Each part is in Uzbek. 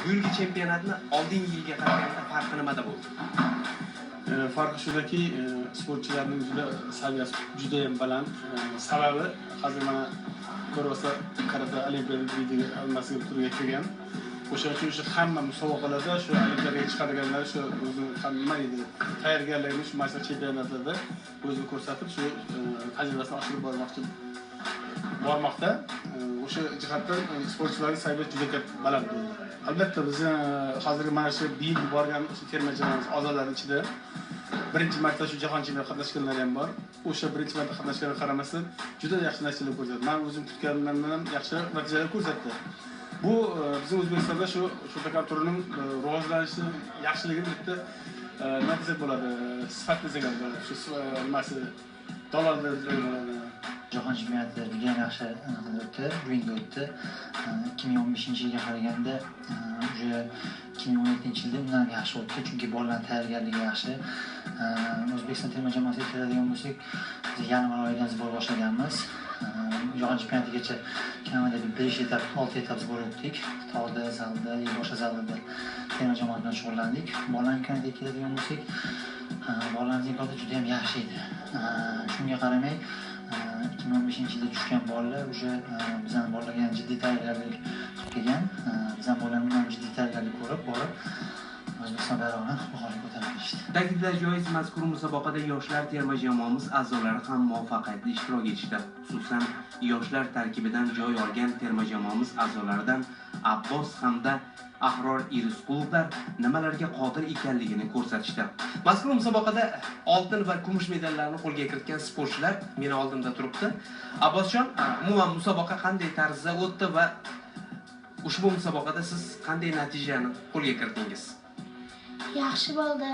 Bu yilgi chempionatni oldingi yilga qaraganda farqi nimada bo'ldi? Farqi shundaki, sportchilarning saviyasi juda ham baland. Sababi hozir mana ko'ryapsa, karate olimpiada video almasiga turga kelgan. O'shaning uchun shu hamma musobaqalarda shu olimpiadaga chiqadiganlar shu o'zini nima edi, tayyorgarligini shu Maysa chempionatlarda o'zini ko'rsatib, shu tajribasini oshirib bormoqda. O'sha jihatdan sportchilarning saviyasi juda katta baland bo'ldi. Albatta biz hozirgi mana shu bil borgan terma jamoamiz a'zolari ichida birinchi marta shu jahon chempionatida qatnashganlar ham bor. O'sha birinchi marta qatnashganlarga qaramasdan juda yaxshi natijalar ko'rsatdi. Men o'zim kutganimdan ham yaxshi natijalar ko'rsatdi. Bu bizim O'zbekistonda shu shotokan turining rivojlanishi, yaxshiligini bitta natija bo'ladi. Sifat degan bo'ladi. Shu nimasi dollarda bo'ladi. Jahon chempionati juda yaxshi o'tdi, ringda o'tdi. 2015-yilga qaraganda o'sha 2017-yilda undan yaxshi o'tdi, chunki bolalar tayyorgarligi yaxshi. O'zbekiston terma jamoasiga keladigan bo'lsak, biz yanvar oyidan zbor boshlaganmiz. Jahon chempionatigacha kamida 5 etap, 6 etap zbor o'tdik. Tog'da, zalda, boshqa zallarda terma jamoa bilan shug'ullandik. Bolalar imkoniyatiga keladigan bo'lsak, bolalarning imkoniyati juda ham yaxshi edi. Shunga qaramay 2015-yilda tushgan bolalar o'sha bizning bolalarga jiddiy tayyorgarlik qilib kelgan. Bizning bolalarning jiddiy tayyorgarlik ko'rib borib O'zbekiston bayrog'ini bahorga ko'tarib kelishdi. Ta'kidlash joiz, mazkur musobaqada yoshlar terma jamoamiz a'zolari ham muvaffaqiyatli ishtirok etishdi. Xususan, yoshlar tarkibidan joy olgan terma jamoamiz a'zolaridan Abbos hamda Ahror Irisqulovlar nimalarga qodir ekanligini ko'rsatishdi. Mazkur musobaqada oltin va kumush medallarni qo'lga kiritgan sportchilar meni oldimda turibdi. Abbosjon, umuman musobaqa qanday tarzda o'tdi va ushbu musobaqada siz qanday natijani qo'lga kiritdingiz? Yaxshi bo'ldi.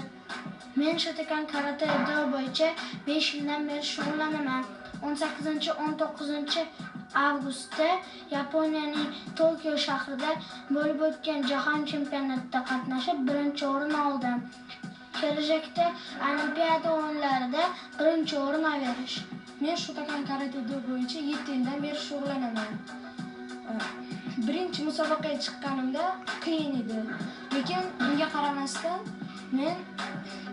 Men shotokan karate idroi bo'yicha 5 yildan beri shug'ullanaman. 18-19 avgustda Yaponiyaning Tokio shahrida bo'lib o'tgan jahon chempionatida qatnashib, birinchi o'rin oldim. Kelajakda Olimpiada o'yinlarida birinchi o'rin olarish. Men shotokan karate idroi bo'yicha 7 yildan beri shug'ullanaman. Birinchi musobaqaga chiqqanimda qiyin edi. Lekin unga qaramasdan men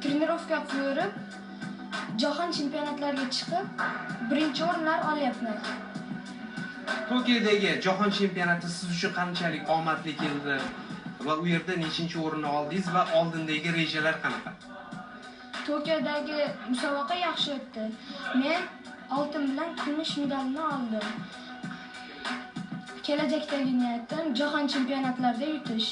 trenirovka qilib, jahon chempionatlariga chiqib, birinchi o'rinlar olyapman. Tokiodagi jahon chempionati siz uchun qanchalik omadli keldi va u yerda nechinchi o'rinni oldingiz va oldindagi rejalar qanaqa? Tokiodagi musobaqa yaxshi o'tdi. Men oltin bilan kumush medalni oldim. Kelajakdagi niyatim jahon chempionatlarida yutish.